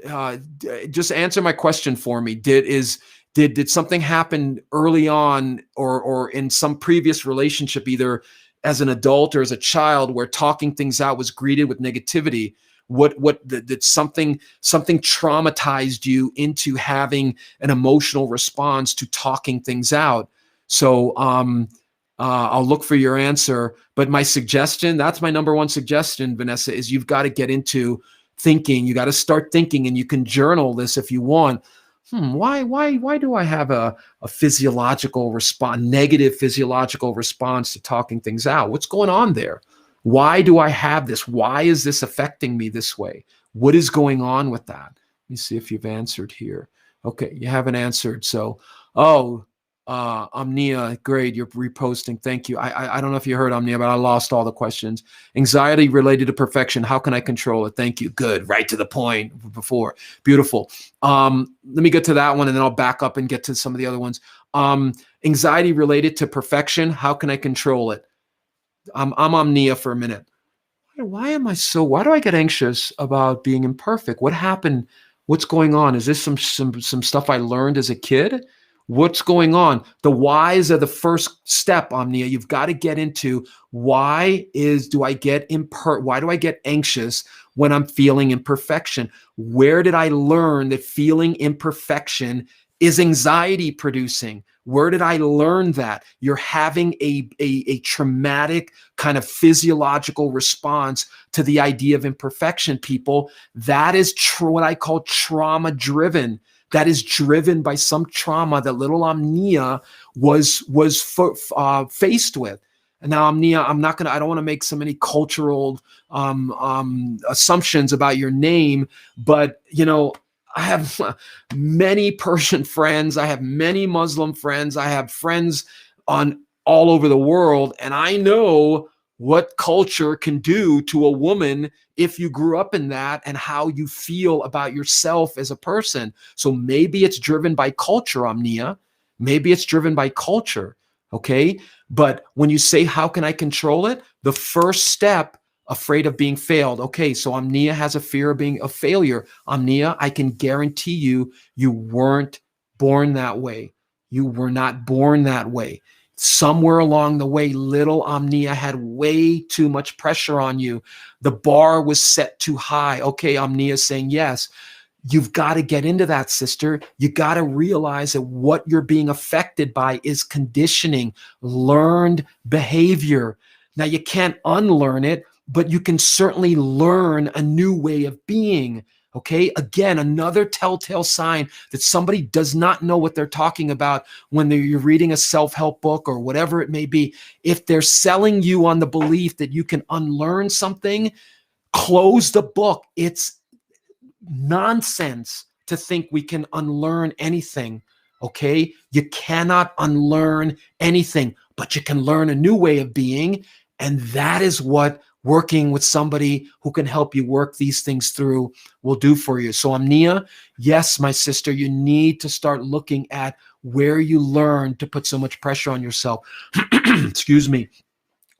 just answer my question for me. Did something happen early on, or in some previous relationship, either as an adult or as a child, where talking things out was greeted with negativity? What did something traumatized you into having an emotional response to talking things out? So I'll look for your answer. But my suggestion, that's my number one suggestion, Vanessa, is you've got to get into thinking. You got to start thinking, and you can journal this if you want. Why do I have a physiological response, negative physiological response to talking things out? What's going on there? Why do I have this? Why is this affecting me this way? What is going on with that? Let me see if you've answered here. Okay, you haven't answered. So, oh, Omnia, great, you're reposting. Thank you. I don't know if you heard Omnia, but I lost all the questions. Anxiety related to perfection. How can I control it? Thank you. Good. Right to the point before. Beautiful. Let me get to that one, and then I'll back up and get to some of the other ones. Anxiety related to perfection. How can I control it? I'm Omnia for a minute. Why do I get anxious about being imperfect? What happened? What's going on? Is this some stuff I learned as a kid? What's going on? The whys are the first step, Omnia. You've got to get into why do I get anxious when I'm feeling imperfection? Where did I learn that feeling imperfection is anxiety producing? Where did I learn that? You're having a traumatic kind of physiological response to the idea of imperfection, people. That is what I call trauma driven. That is driven by some trauma that little Omnia was faced with. And now, Omnia, I don't want to make so many cultural assumptions about your name, but I have many Persian friends. I have many Muslim friends. I have friends on all over the world. And I know what culture can do to a woman if you grew up in that, and how you feel about yourself as a person. So maybe it's driven by culture, Omnia. Maybe it's driven by culture. Okay. But when you say, how can I control it? The first step, afraid of being failed. Okay, so Omnia has a fear of being a failure. Omnia, I can guarantee you weren't born that way. You were not born that way. Somewhere along the way, little Omnia had way too much pressure on you. The bar was set too high. Okay, Omnia saying yes. You've got to get into that, sister. You got to realize that what you're being affected by is conditioning, learned behavior. Now, you can't unlearn it, but you can certainly learn a new way of being. Okay, again, another telltale sign that somebody does not know what they're talking about when you're reading a self-help book or whatever it may be. If they're selling you on the belief that you can unlearn something, close the book. It's nonsense to think we can unlearn anything. Okay, you cannot unlearn anything, but you can learn a new way of being. And that is what working with somebody who can help you work these things through will do for you. So Amnia, yes, my sister, you need to start looking at where you learn to put so much pressure on yourself. Excuse me.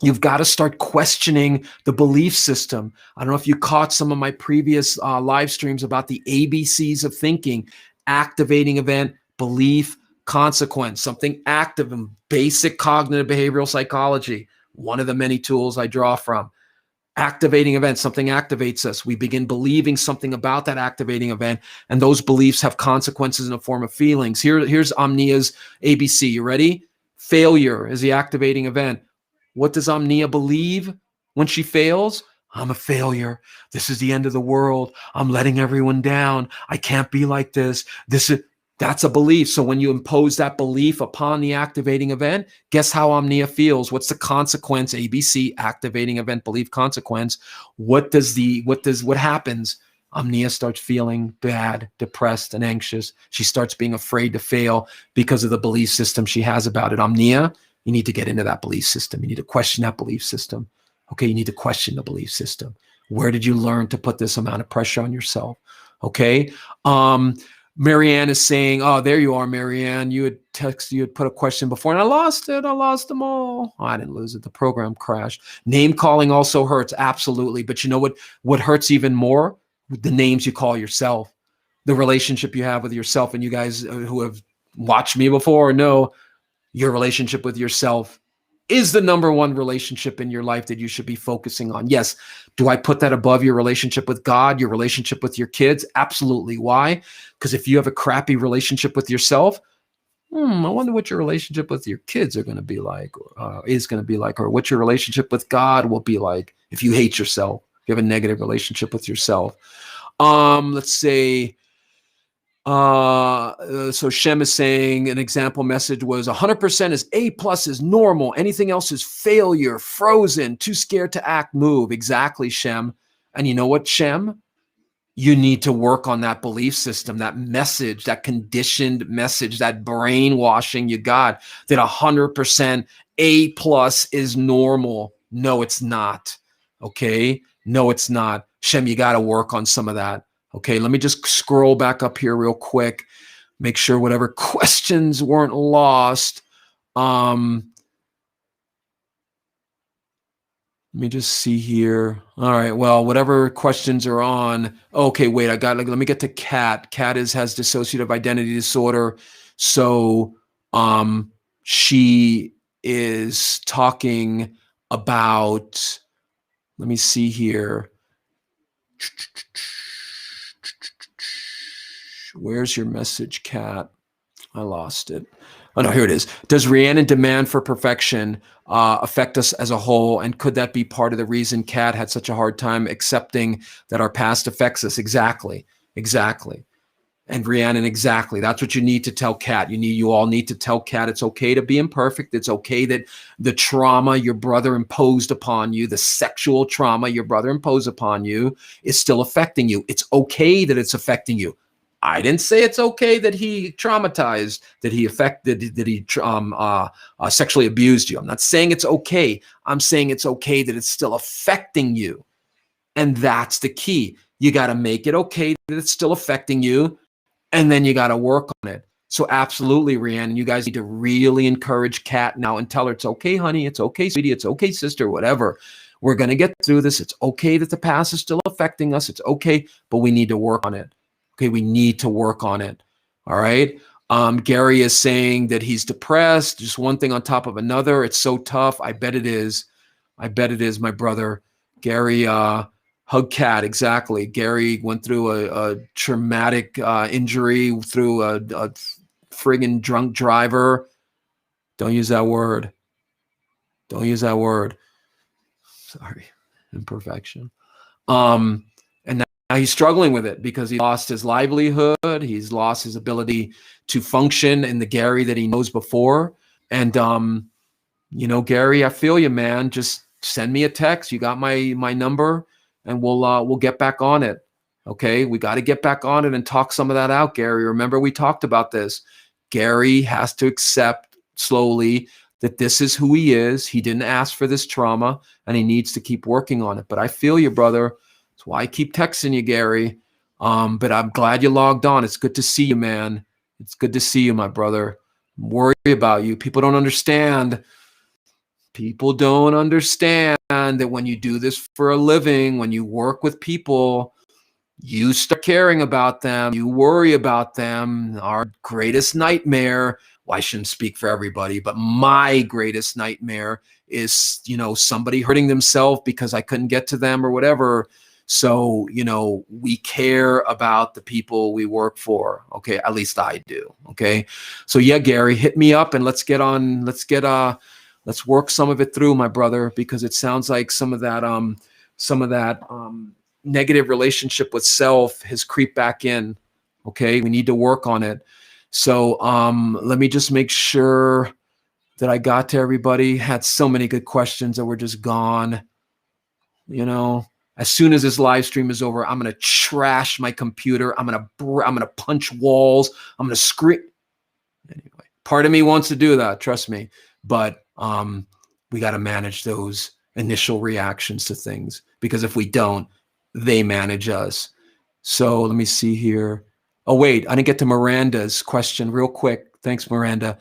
You've got to start questioning the belief system. I don't know if you caught some of my previous live streams about the ABCs of thinking: activating event, belief, consequence, something active in basic cognitive behavioral psychology. One of the many tools I draw from. Activating event, something activates us. We begin believing something about that activating event, and those beliefs have consequences in the form of feelings. Here's Omnia's ABC. You ready? Failure is the activating event. What does Omnia believe when she fails? I'm a failure. This is the end of the world. I'm letting everyone down. I can't be like this. That's a belief. So when you impose that belief upon the activating event, guess how Omnia feels? What's the consequence? ABC, activating event, belief, consequence. What happens? Omnia starts feeling bad, depressed, and anxious. She starts being afraid to fail because of the belief system she has about it. Omnia, you need to get into that belief system. You need to question that belief system. Okay, you need to question the belief system. Where did you learn to put this amount of pressure on yourself? Okay. Marianne is saying, oh, there you are, Marianne. You had put a question before and I lost it. I lost them all. Oh, I didn't lose it. The program crashed. Name calling also hurts. Absolutely. But you know what hurts even more? The names you call yourself, the relationship you have with yourself. And you guys who have watched me before know your relationship with yourself is the number one relationship in your life that you should be focusing on. Yes. Do I put that above your relationship with God, your relationship with your kids? Absolutely. Why? Because if you have a crappy relationship with yourself, I wonder what your relationship with your kids are going to be like, is going to be like, or what your relationship with God will be like if you hate yourself, if you have a negative relationship with yourself. Let's say, so Shem is saying an example message was 100% is A+ is normal. Anything else is failure, frozen, too scared to act, move. Exactly, Shem. And you know what, Shem? You need to work on that belief system, that message, that conditioned message, that brainwashing you got that 100% A+ is normal. No, it's not. Okay. No, it's not. Shem, you got to work on some of that. Okay. Let me just scroll back up here real quick. Make sure whatever questions weren't lost. Let me just see here. All right. Well, whatever questions are on. Okay, wait. Let me get to Kat. Kat has dissociative identity disorder. So she is talking about, let me see here. Where's your message, Kat? I lost it. Oh, no, here it is. Does Rhiannon demand for perfection affect us as a whole? And could that be part of the reason Kat had such a hard time accepting that our past affects us? Exactly. Exactly. And Rhiannon, exactly. That's what you need to tell Kat. You all need to tell Kat it's okay to be imperfect. It's okay that the trauma your brother imposed upon you, the sexual trauma your brother imposed upon you, is still affecting you. It's okay that it's affecting you. I didn't say it's okay that he traumatized, that he sexually abused you. I'm not saying it's okay. I'm saying it's okay that it's still affecting you. And that's the key. You got to make it okay that it's still affecting you. And then you got to work on it. So absolutely, Rhiannon, you guys need to really encourage Kat now and tell her it's okay, honey. It's okay, sweetie. It's okay, sister, whatever. We're going to get through this. It's okay that the past is still affecting us. It's okay, but we need to work on it. Okay, we need to work on it. All right. Gary is saying that he's depressed. Just one thing on top of another. It's so tough. I bet it is. I bet it is, my brother. Gary, hug Cat, exactly. Gary went through a traumatic injury through a friggin' drunk driver. Don't use that word. Don't use that word. Sorry, imperfection. And now he's struggling with it because he lost his livelihood. He's lost his ability to function in the Gary that he knows before. And Gary, I feel you, man. Just send me a text. You got my number, and we'll get back on it. Okay, we got to get back on it and talk some of that out, Gary. Remember, we talked about this. Gary has to accept slowly that this is who he is. He didn't ask for this trauma, and he needs to keep working on it. But I feel you, brother. That's why I keep texting you, Gary. But I'm glad you logged on. It's good to see you, man. It's good to see you, my brother. I'm worried about you. People don't understand. People don't understand that when you do this for a living, when you work with people, you start caring about them. You worry about them. Our greatest nightmare, well, I shouldn't speak for everybody, but my greatest nightmare is, somebody hurting themselves because I couldn't get to them or whatever. So, we care about the people we work for. Okay. At least I do. Okay. So yeah, Gary, hit me up and let's work some of it through, my brother, because it sounds like some of that negative relationship with self has creeped back in. Okay. We need to work on it. So let me just make sure that I got to everybody. Had so many good questions that were just gone. As soon as this live stream is over, I'm going to trash my computer. I'm going to punch walls. I'm going to scream. Anyway, part of me wants to do that. Trust me. But we got to manage those initial reactions to things, because if we don't, they manage us. So let me see here. Oh, wait, I didn't get to Miranda's question real quick. Thanks, Miranda.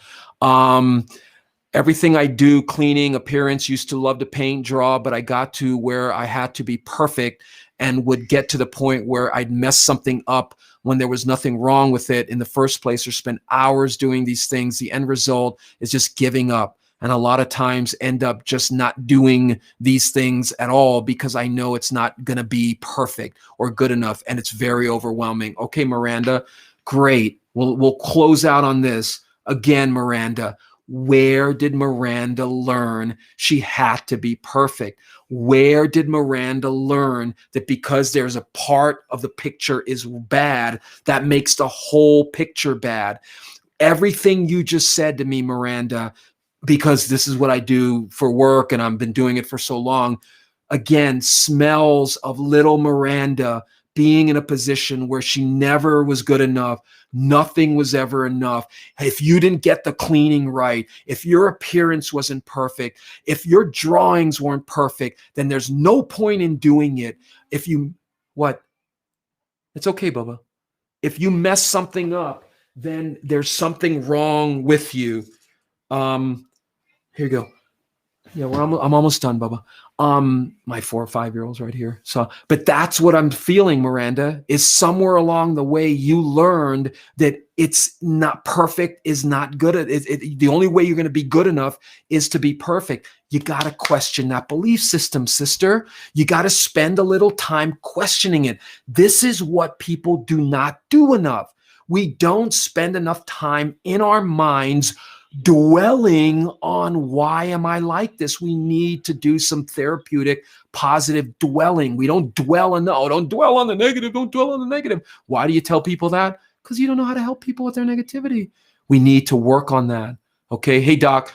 Everything I do, cleaning, appearance, used to love to paint, draw, but I got to where I had to be perfect and would get to the point where I'd mess something up when there was nothing wrong with it in the first place, or spend hours doing these things. The end result is just giving up. And a lot of times end up just not doing these things at all because I know it's not going to be perfect or good enough. And it's very overwhelming. Okay, Miranda, great. We'll close out on this. Again, Miranda, where did Miranda learn she had to be perfect? Where did Miranda learn that because there's a part of the picture is bad, that makes the whole picture bad? Everything you just said to me, Miranda, because this is what I do for work and I've been doing it for so long, again, smells of little Miranda being in a position where she never was good enough. Nothing was ever enough. If you didn't get the cleaning right, if your appearance wasn't perfect, if your drawings weren't perfect, then there's no point in doing it. What? It's okay, Bubba. If you mess something up, then there's something wrong with you. Here you go. Yeah, I'm almost done, Bubba. My 4 or 5-year-olds right here. So, but that's what I'm feeling, Miranda, is somewhere along the way you learned that it's not perfect, is not good. The only way you're going to be good enough is to be perfect. You got to question that belief system, sister. You got to spend a little time questioning it. This is what people do not do enough. We don't spend enough time in our minds dwelling on why am I like this. We need to do some therapeutic positive dwelling. We don't dwell on don't dwell on the negative. Don't dwell on the negative. Why do you tell people that? Because you don't know how to help people with their negativity. We need to work on that. Okay. Hey, Doc.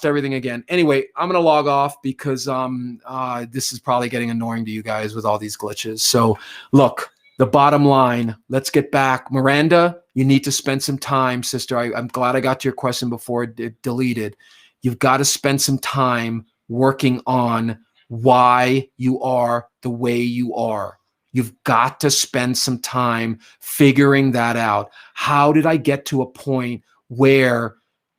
Everything again. Anyway, I'm gonna log off because this is probably getting annoying to you guys with all these glitches. So look, the bottom line, let's get back. Miranda, you need to spend some time, sister. I'm glad I got to your question before it deleted. You've got to spend some time working on why you are the way you are. You've got to spend some time figuring that out. How did I get to a point where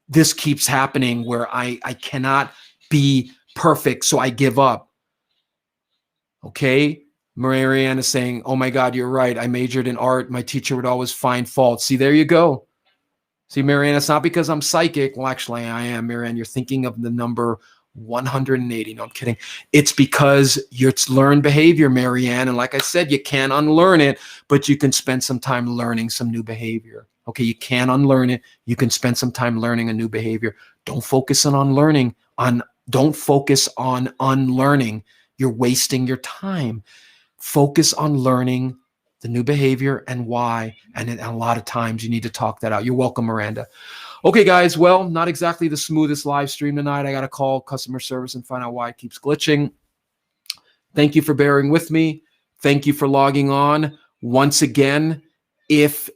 this keeps happening, where I cannot be perfect, so I give up? Okay. Marianne is saying, oh my God, you're right. I majored in art. My teacher would always find fault. See, there you go. See, Marianne, it's not because I'm psychic. Well, actually, I am, Marianne. You're thinking of the number 180. No, I'm kidding. It's because it's learned behavior, Marianne. And like I said, you can't unlearn it, but you can spend some time learning some new behavior. Okay, you can't unlearn it. You can spend some time learning a new behavior. Don't focus on unlearning. Don't focus on unlearning. You're wasting your time. Focus on learning the new behavior and why. And a lot of times you need to talk that out. You're welcome, Miranda. Okay, guys. Well, not exactly the smoothest live stream tonight. I got to call customer service and find out why it keeps glitching. Thank you for bearing with me. Thank you for logging on. Once again, if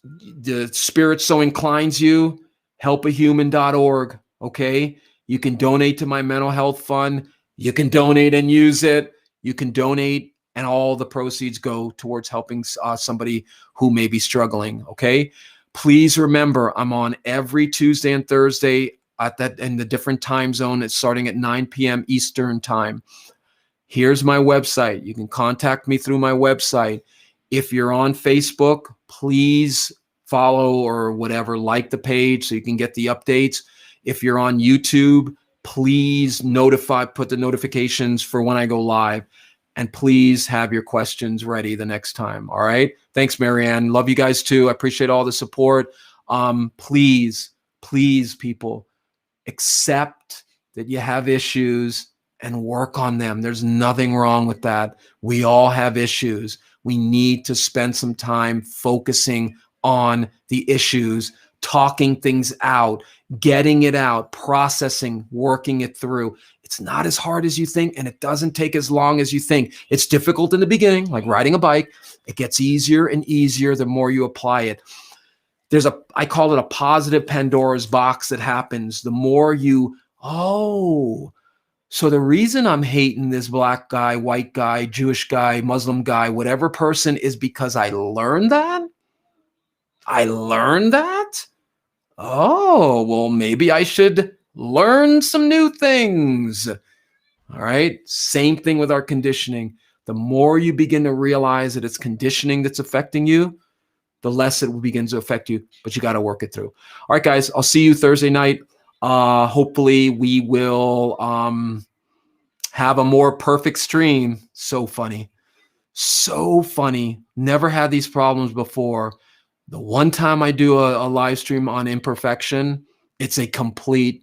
the spirit so inclines you, helpahuman.org. Okay. You can donate to my mental health fund. You can donate and use it. You can donate, and all the proceeds go towards helping somebody who may be struggling. Okay. Please remember, I'm on every Tuesday and Thursday at that in the different time zone. It's starting at 9 p.m. Eastern time. Here's my website. You can contact me through my website. If you're on Facebook, please follow or whatever, like the page so you can get the updates. If you're on YouTube, please put the notifications for when I go live. And please have your questions ready the next time. All right. Thanks, Marianne. Love you guys too. I appreciate all the support. Please, people, accept that you have issues and work on them. There's nothing wrong with that. We all have issues. We need to spend some time focusing on the issues, talking things out, getting it out, processing, working it through. It's not as hard as you think, and it doesn't take as long as you think. It's difficult in the beginning, like riding a bike. It gets easier and easier the more you apply it. I call it a positive Pandora's box that happens. The more you, so the reason I'm hating this black guy, white guy, Jewish guy, Muslim guy, whatever person, is because I learned that. Oh, well, maybe I should learn some new things. All right. Same thing with our conditioning. The more you begin to realize that it's conditioning that's affecting you, the less it will begin to affect you, but you got to work it through. All right, guys, I'll see you Thursday night. Hopefully we will have a more perfect stream. So funny. Never had these problems before. The one time I do a live stream on imperfection, it's a complete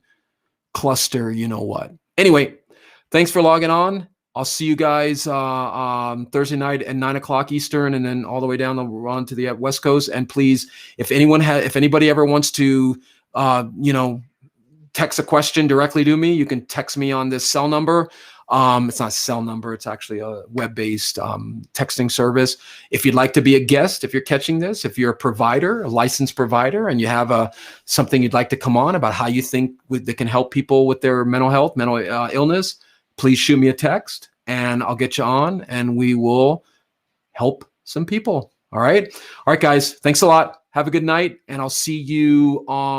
cluster, you know what. Anyway, thanks for logging on. I'll see you guys Thursday night at 9 o'clock Eastern, and then all the way down to the West Coast. And please, if anybody ever wants to, text a question directly to me, you can text me on this cell number. It's not a cell number. It's actually a web-based texting service. If you'd like to be a guest, if you're catching this, if you're a provider, a licensed provider, and you have something you'd like to come on about how you think that can help people with their mental health, mental illness, please shoot me a text and I'll get you on and we will help some people. All right. All right, guys. Thanks a lot. Have a good night. And I'll see you on